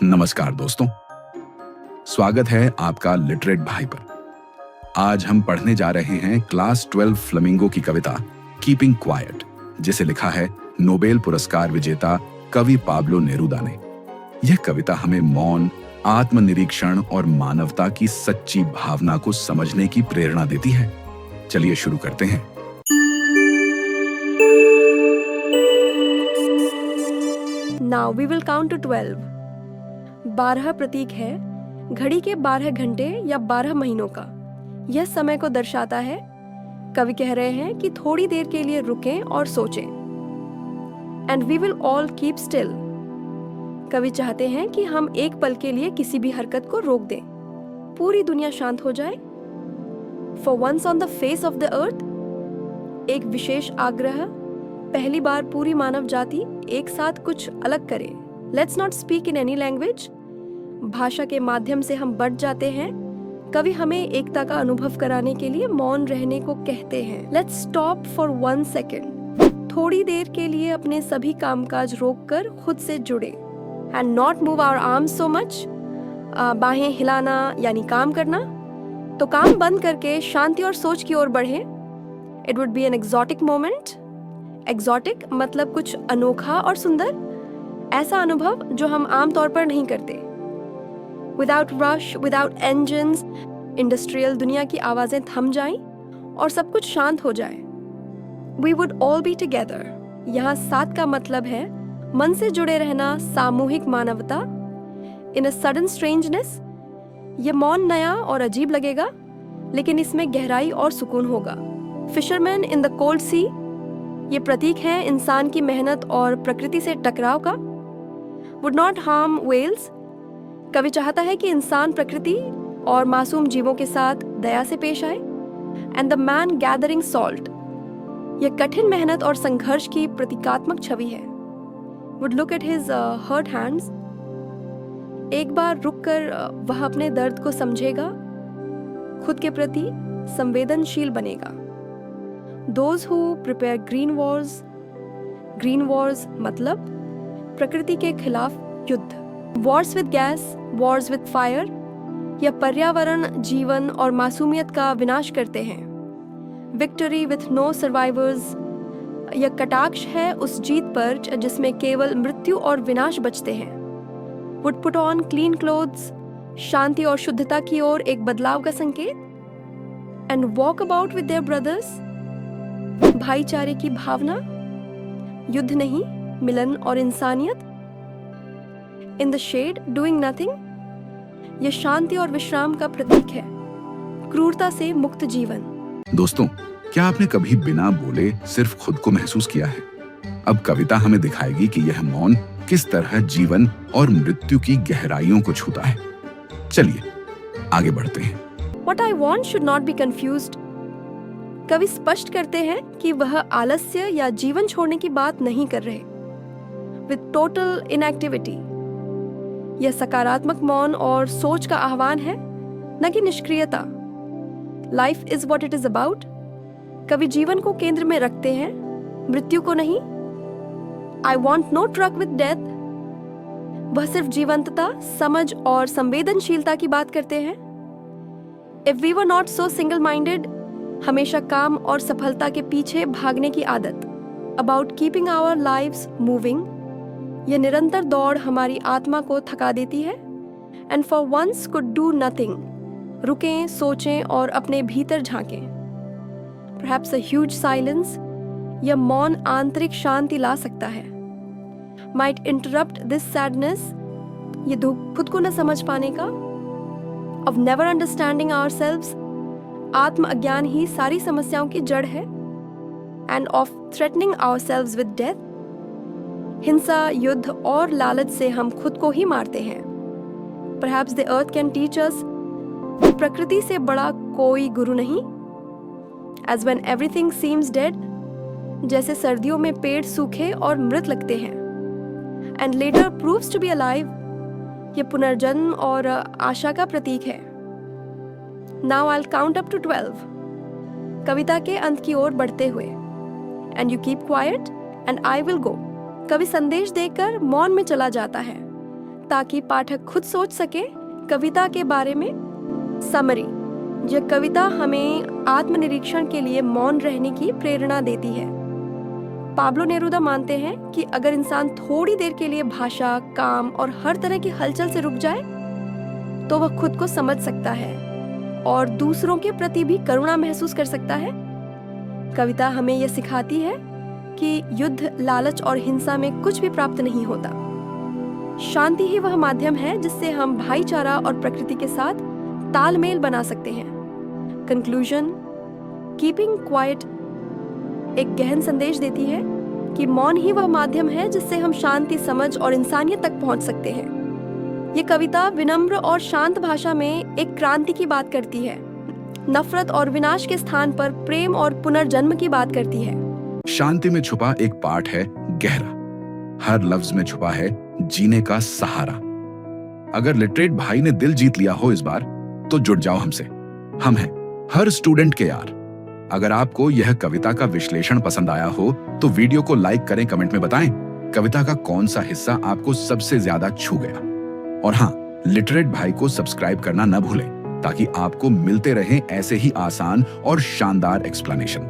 नमस्कार दोस्तों, स्वागत है आपका लिटरेट भाई पर। आज हम पढ़ने जा रहे हैं क्लास 12 फ्लेमिंगो की कविता कीपिंग क्वाइट, जिसे लिखा है नोबेल पुरस्कार विजेता कवि पाब्लो नेरुदा ने। यह कविता हमें मौन, आत्मनिरीक्षण और मानवता की सच्ची भावना को समझने की प्रेरणा देती है। चलिए शुरू करते हैं। Now we will count to 12. 12 प्रतीक है घड़ी के 12 घंटे या 12 महीनों का। यह समय को दर्शाता है। कवि कह रहे हैं कि थोड़ी देर के लिए रुकें और सोचें। And we will all keep still. कवि चाहते हैं कि हम एक पल के लिए किसी भी हरकत को रोक दें। पूरी दुनिया शांत हो जाए। For once on the face of the earth, एक विशेष आग्रह, पहली बार पूरी मानव जाति एक साथ कुछ अलग करे। Let's not speak in any language. भाषा के माध्यम से हम बढ़ जाते हैं। कवि हमें एकता का अनुभव कराने के लिए मौन रहने को कहते हैं। Let's stop for 1 second. थोड़ी देर के लिए अपने सभी कामकाज रोककर खुद से जुड़े। And not move our arms so much. बाहें हिलाना यानी काम करना। तो काम बंद करके शांति और सोच की ओर बढ़ें। It would be an exotic moment. Exotic मतलब कुछ अनोखा और सुंदर, ऐसा अनुभव जो हम आमतौर पर नहीं करते। Without rush, without engines, industrial दुनिया की आवाजें थम जाएं और सब कुछ शांत हो जाए। We would all be together. यहाँ साथ का मतलब है मन से जुड़े रहना, सामूहिक मानवता। इन अ सडन स्ट्रेंजनेस, ये मौन नया और अजीब लगेगा, लेकिन इसमें गहराई और सुकून होगा। फिशरमैन इन द कोल्ड सी, ये प्रतीक है इंसान की मेहनत और प्रकृति से टकराव का। वुड नॉट हार्म व्हेल्स, कवि चाहता है कि इंसान प्रकृति और मासूम जीवों के साथ दया से पेश आए। And the man gathering salt, यह कठिन मेहनत और संघर्ष की प्रतीकात्मक छवि है। Would look at his hurt hands, एक बार रुककर वह अपने दर्द को समझेगा, खुद के प्रति संवेदनशील बनेगा। Those who prepare green wars मतलब प्रकृति के खिलाफ युद्ध। Wars with gas, wars with fire, यह पर्यावरण, जीवन और मासूमियत का विनाश करते हैं। Victory with no survivors, यह कटाक्ष है उस जीत पर जिसमें केवल मृत्यु और विनाश बचते हैं। Would put on clean clothes, शांति और शुद्धता की ओर एक बदलाव का संकेत। And walk about with their brothers, भाईचारे की भावना, युद्ध नहीं, मिलन और इंसानियत। In the shade doing nothing, यह शांति और विश्राम का प्रतीक है। क्रूरता से मुक्त जीवन। दोस्तों, क्या आपने कभी बिना बोले सिर्फ खुद को महसूस किया है? अब कविता हमें दिखाएगी कि यह मौन किस तरह जीवन और मृत्यु की गहराइयों को छूता है। चलिए आगे बढ़ते हैं। What I want should not be confused. कवि स्पष्ट करते हैं कि वह आलस्य या जीवन छोड़ने की बात नहीं कर रहे। विद टोटल इनएक्टिविटी, यह सकारात्मक मौन और सोच का आह्वान है, न कि निष्क्रियता। Life is what it is about. कवि जीवन को केंद्र में रखते हैं, मृत्यु को नहीं। I want no truck with death, वह सिर्फ जीवंतता, समझ और संवेदनशीलता की बात करते हैं। If we were not so single minded, हमेशा काम और सफलता के पीछे भागने की आदत। About keeping our lives moving, यह निरंतर दौड़ हमारी आत्मा को थका देती है। And for once could do nothing, रुकें, सोचें और अपने भीतर झांकें। परहैप्स अ ह्यूज साइलेंस, यह मौन आंतरिक शांति ला सकता है। माइट इंटरप्ट दिस सैडनेस, ये दुख खुद को न समझ पाने का। ऑफ नेवर अंडरस्टैंडिंग आवरसेल्व्स, आत्म अज्ञान ही सारी समस्याओं की जड़ है। End of threatening ourselves with death, हिंसा, युद्ध और लालच से हम खुद को ही मारते हैं। Perhaps the earth can teach us, प्रकृति से बड़ा कोई गुरु नहीं। As when everything seems dead, जैसे सर्दियों में पेड़ सूखे और मृत लगते हैं। And later proves to be alive, यह पुनर्जन्म और आशा का प्रतीक है। Now I'll count up to 12. कविता के अंत की ओर बढ़ते हुए। And you keep quiet and I will go. कवि संदेश देकर मौन में चला जाता है। ताकि पाठक खुद सोच सके कविता के बारे में। समरी, यह कविता हमें आत्मनिरीक्षण के लिए मौन रहने की प्रेरणा देती है। पाब्लो नेरुदा मानते हैं कि अगर इंसान थोड़ी देर के लिए भाषा, काम और हर तरह की हलचल से रुक जाए तो वह खुद को समझ सकता है और दूसरों के प्रति भी करुणा महसूस कर सकता है। कविता हमें यह सिखाती है कि युद्ध, लालच और हिंसा में कुछ भी प्राप्त नहीं होता। शांति ही वह माध्यम है जिससे हम भाईचारा और प्रकृति के साथ तालमेल बना सकते हैं। कंक्लूजन, कीपिंग क्वाइट एक गहन संदेश देती है कि मौन ही वह माध्यम है जिससे हम शांति, समझ और इंसानियत तक पहुंच सकते हैं। ये कविता विनम्र और शांत भाषा में एक क्रांति की बात करती है, नफरत और विनाश के स्थान पर प्रेम और पुनर्जन्म की बात करती है। शांति में छुपा एक पाठ है गहरा, हर लफ्ज में छुपा है जीने का सहारा। अगर लिटरेट भाई ने दिल जीत लिया हो इस बार, तो जुड़ जाओ हमसे। हम हैं हर स्टूडेंट के यार। अगर आपको यह कविता का विश्लेषण पसंद आया हो तो वीडियो को लाइक करें, कमेंट में बताएं कविता का कौन सा हिस्सा आपको सबसे ज्यादा छू गया। और हाँ, लिटरेट भाई को सब्सक्राइब करना न भूलें ताकि आपको मिलते रहें ऐसे ही आसान और शानदार एक्सप्लेनेशन।